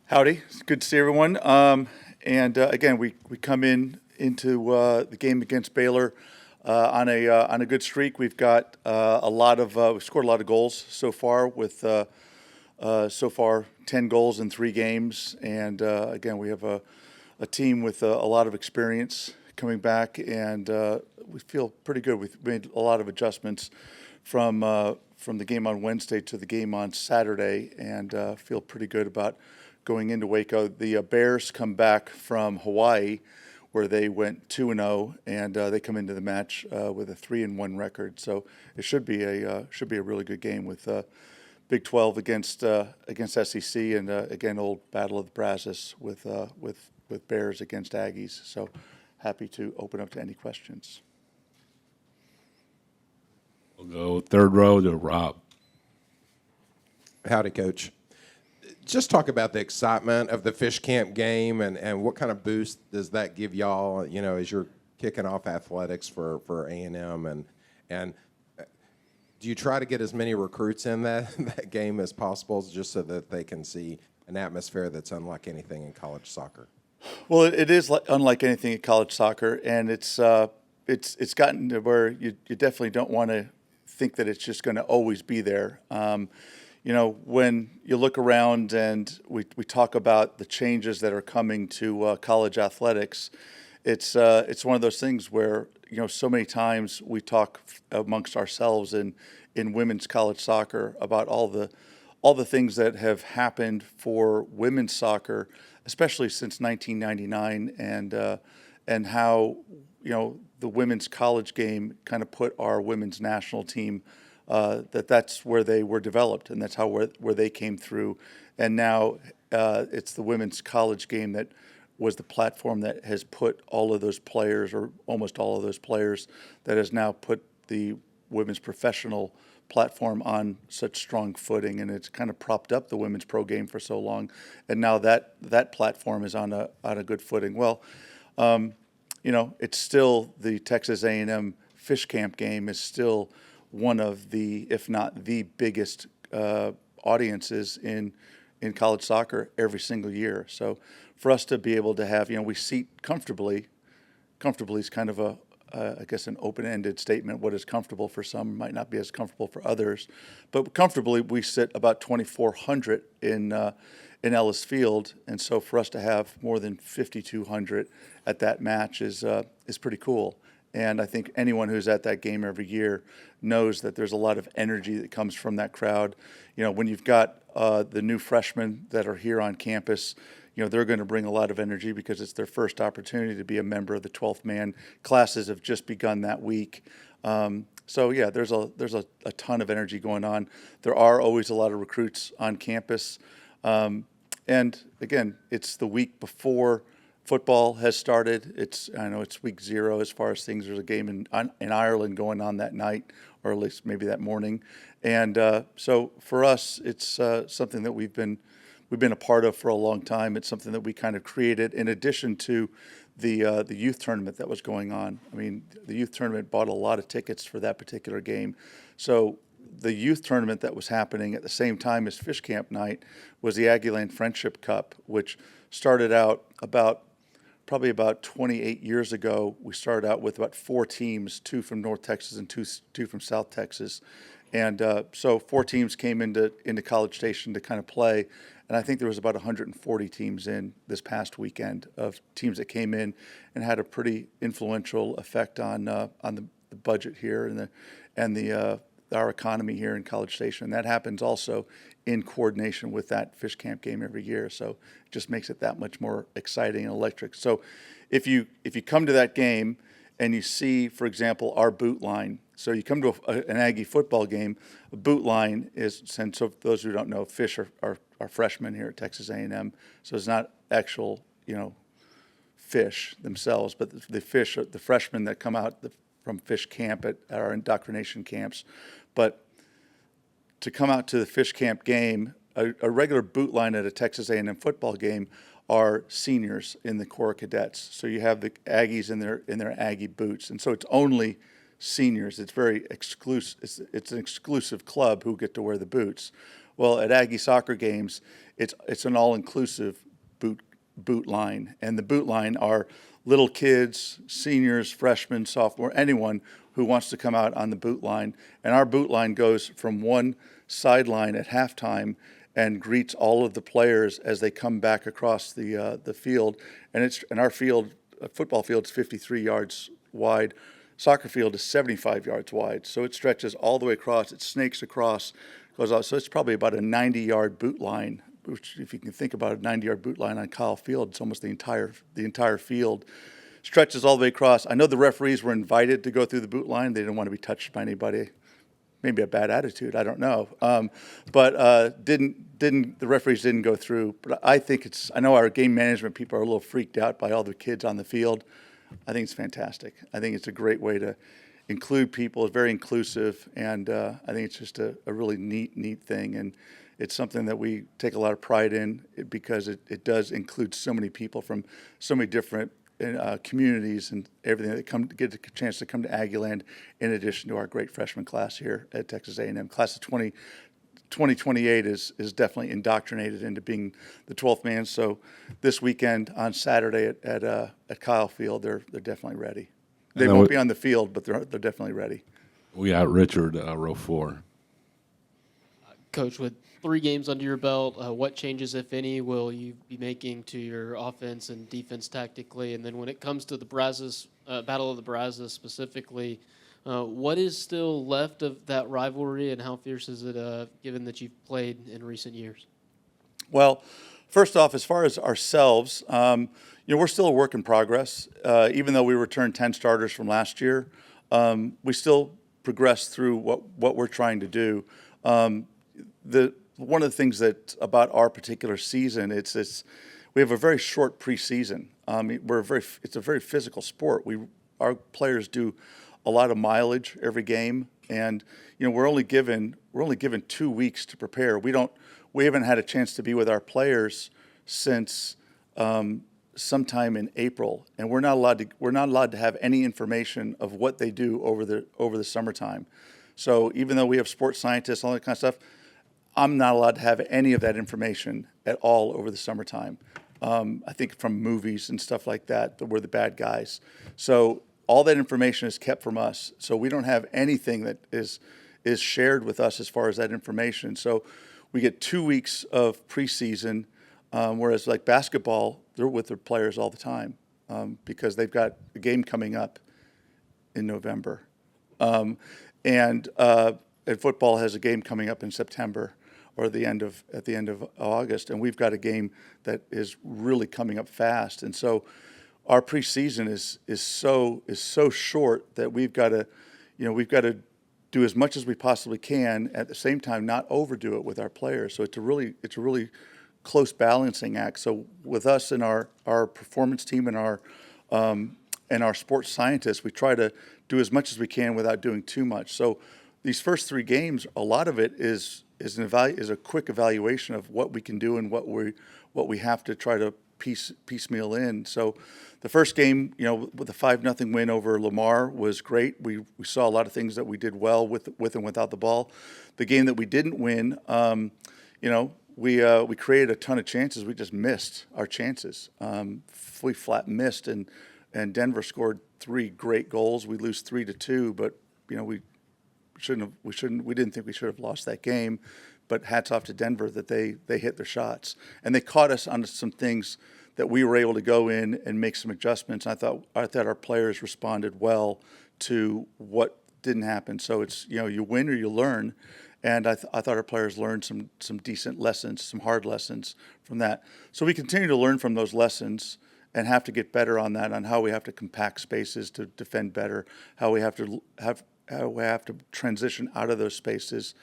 Howdy, it's good to see everyone. Again, we come into the game against Baylor on a good streak. We've got we've scored a lot of goals so far with so far 10 goals in 3 games, and again we have a team with a lot of experience coming back, and we feel pretty good. We've made a lot of adjustments from the game on Wednesday to the game on Saturday, and feel pretty good about going into Waco. The Bears come back from Hawaii, where they went 2-0, and they come into the match with a 3-1 record. So it should be a really good game with Big 12 against SEC, and again, old Battle of the Brazos with Bears against Aggies. So happy to open up to any questions. We'll go third row to Rob. Howdy, Coach. Just talk about the excitement of the Fish Camp game and what kind of boost does that give y'all, as you're kicking off athletics for A&M, and do you try to get as many recruits in that game as possible just so that they can see an atmosphere that's unlike anything in college soccer? Well, it is unlike anything in college soccer, and it's gotten to where you definitely don't want to think that it's just going to always be there. When you look around and we talk about the changes that are coming to college athletics, it's one of those things where so many times we talk amongst ourselves in women's college soccer about all the things that have happened for women's soccer, especially since 1999, and how the women's college game kind of put our women's national team. That's where they were developed, and that's where they came through. And now it's the women's college game that was the platform that has put all of those players, or almost all of those players, that has now put the women's professional platform on such strong footing, and it's kind of propped up the women's pro game for so long. And now that platform is on a good footing. Well, it's still the Texas A&M Fish Camp game is still one of the, if not the biggest audiences in college soccer every single year. So for us to be able to have, we seat comfortably is kind of I guess an open-ended statement. What is comfortable for some might not be as comfortable for others, but comfortably we sit about 2,400 in Ellis Field, and so for us to have more than 5,200 at that match is pretty cool. And I think anyone who's at that game every year knows that there's a lot of energy that comes from that crowd. When you've got the new freshmen that are here on campus, they're going to bring a lot of energy because it's their first opportunity to be a member of the 12th man. Classes have just begun that week. So yeah, there's a ton of energy going on. There are always a lot of recruits on campus. And again, it's the week before football has started. I know it's week 0 as far as things. There's a game in Ireland going on that night, or at least maybe that morning. And so for us, it's something that we've been a part of for a long time. It's something that we kind of created in addition to the youth tournament that was going on. I mean, the youth tournament bought a lot of tickets for that particular game. So the youth tournament that was happening at the same time as Fish Camp night was the Aggieland Friendship Cup, which started out probably about 28 years ago. We started out with about 4 teams, 2 from North Texas and two from South Texas. And so 4 teams came into College Station to kind of play. And I think there was about 140 teams in this past weekend, of teams that came in and had a pretty influential effect on the budget here and our economy here in College Station. And that happens also in coordination with that Fish Camp game every year. So it just makes it that much more exciting and electric. So if you come to that game and you see, for example, our boot line, so you come to an Aggie football game, a boot line is, and so those who don't know, Fish are freshmen here at Texas A&M. So it's not actual, fish themselves, but the freshmen that come out from Fish Camp at our indoctrination camps. But to come out to the Fish Camp game, a regular boot line at a Texas A&M football game are seniors in the Corps of Cadets. So you have the Aggies in their Aggie boots, and so it's only seniors. It's very exclusive. It's an exclusive club who get to wear the boots. Well, at Aggie soccer games, it's an all-inclusive boot line, and the boot line are little kids, seniors, freshmen, sophomore, anyone who wants to come out on the boot line. And our boot line goes from one sideline at halftime and greets all of the players as they come back across the field. And our field, football field, is 53 yards wide. Soccer field is 75 yards wide, so it stretches all the way across. It snakes across, goes out. So it's probably about a 90-yard boot line. Which, if you can think about a 90-yard boot line on Kyle Field, it's almost the entire field. Stretches all the way across. I know the referees were invited to go through the boot line. They didn't want to be touched by anybody. Maybe a bad attitude, I don't know. But the referees didn't go through. But I think I know our game management people are a little freaked out by all the kids on the field. I think it's fantastic. I think it's a great way to include people. It's very inclusive, and I think it's just a really neat thing. And it's something that we take a lot of pride in because it does include so many people from so many different communities and everything that get a chance to come to Aggieland, in addition to our great freshman class here at Texas A&M. Class of 2028 is definitely indoctrinated into being the 12th man. So this weekend on Saturday at Kyle Field, they're definitely ready. They won't be on the field, but they're definitely ready. We got Richard, row 4. Coach, with 3 games under your belt, what changes, if any, will you be making to your offense and defense tactically? And then when it comes to the Brazos, Battle of the Brazos specifically, what is still left of that rivalry, and how fierce is it, given that you've played in recent years? Well, first off, as far as ourselves, we're still a work in progress. Even though we returned 10 starters from last year, we still progress through what we're trying to do. One of the things that about our particular season, we have a very short preseason. It's a very physical sport. Our players do a lot of mileage every game, and we're only given 2 weeks to prepare. We haven't had a chance to be with our players since sometime in April, and we're not allowed to have any information of what they do over the summertime. So even though we have sports scientists, all that kind of stuff, I'm not allowed to have any of that information at all over the summertime. I think from movies and stuff like that we're the bad guys. So all that information is kept from us. So we don't have anything that is shared with us as far as that information. So we get 2 weeks of preseason, whereas like basketball, they're with their players all the time because they've got a game coming up in November. And football has a game coming up in September or at the end of August, and we've got a game that is really coming up fast. And so our preseason is so short that we've got to do as much as we possibly can, at the same time not overdo it with our players. So it's a really close balancing act. So with us and our performance team and our sports scientists, we try to do as much as we can without doing too much. So these first 3 games, a lot of it is a quick evaluation of what we can do and what we have to try to piecemeal in. So the first game, with the 5-0 win over Lamar was great. We saw a lot of things that we did well with and without the ball. The game that we didn't win, we created a ton of chances. We just missed our chances. We flat missed, and Denver scored 3 great goals. We lose 3-2, but we didn't think we should have lost that game, but hats off to Denver that they hit their shots. And they caught us on some things that we were able to go in and make some adjustments. I thought our players responded well to what didn't happen. So it's, you win or you learn. And I thought our players learned some decent lessons, some hard lessons from that. So we continue to learn from those lessons and have to get better on that, on how we have to compact spaces to defend better, how we have to transition out of those spaces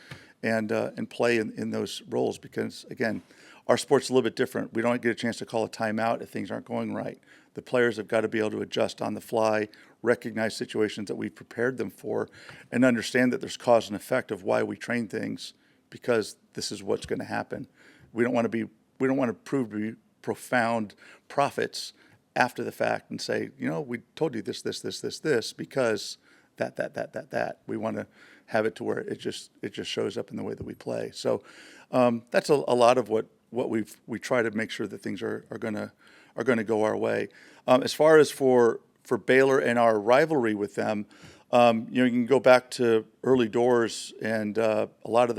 and play in those roles. Because again, our sport's a little bit different. We don't get a chance to call a timeout if things aren't going right. The players have got to be able to adjust on the fly, recognize situations that we've prepared them for, and understand that there's cause and effect of why we train things, because this is what's going to happen. We don't want to prove to be profound prophets after the fact and say, we told you this, because that. We want to have it to where it just shows up in the way that we play. So that's a lot of what we try to make sure that things are gonna go our way. As far as for Baylor and our rivalry with them, you can go back to early doors and a lot of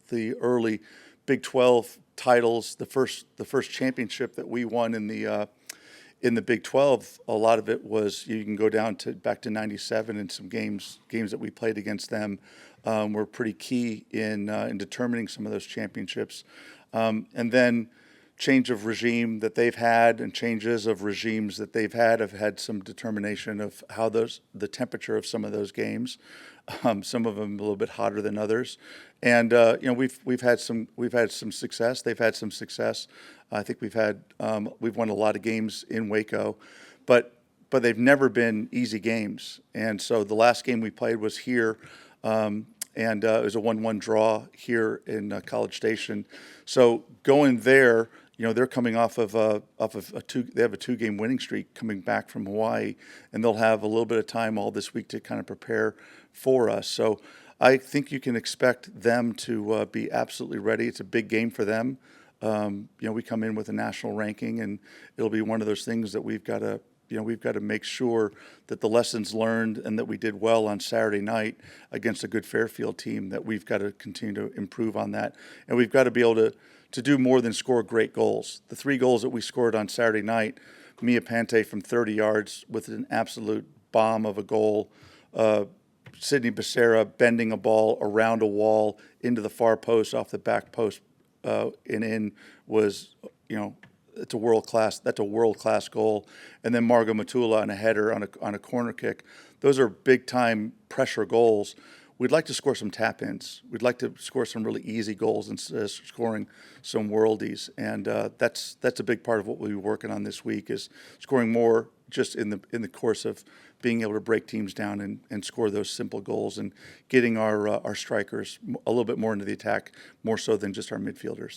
the early Big 12 titles. The first championship that we won in the Big 12, a lot of it was, you can go back to '97, and some games that we played against them were pretty key in determining some of those championships. And then change of regime that they've had and changes of regimes that they've had have had some determination of how the temperature of some of those games. Some of them a little bit hotter than others, and we've had some success. They've had some success. I think we've won a lot of games in Waco, but they've never been easy games. And so the last game we played was here. And it was a 1-1 draw here in College Station. So going there, they're coming off of a they have a 2-game winning streak coming back from Hawaii, and they'll have a little bit of time all this week to kind of prepare for us. So I think you can expect them to be absolutely ready. It's a big game for them. We come in with a national ranking, and it'll be one of those things that we've got to make sure that the lessons learned and that we did well on Saturday night against a good Fairfield team, that we've got to continue to improve on that. And we've got to be able to do more than score great goals. The 3 goals that we scored on Saturday night, Mia Pante from 30 yards with an absolute bomb of a goal, Sydney Becerra bending a ball around a wall into the far post off the back post and in was, that's a world class goal. And then Margot Matula on a header on a corner kick. Those are big time pressure goals. We'd like to score some tap-ins. We'd like to score some really easy goals instead of scoring some worldies. And that's a big part of what we'll be working on this week, is scoring more just in the course of being able to break teams down and score those simple goals, and getting our strikers a little bit more into the attack, more so than just our midfielders.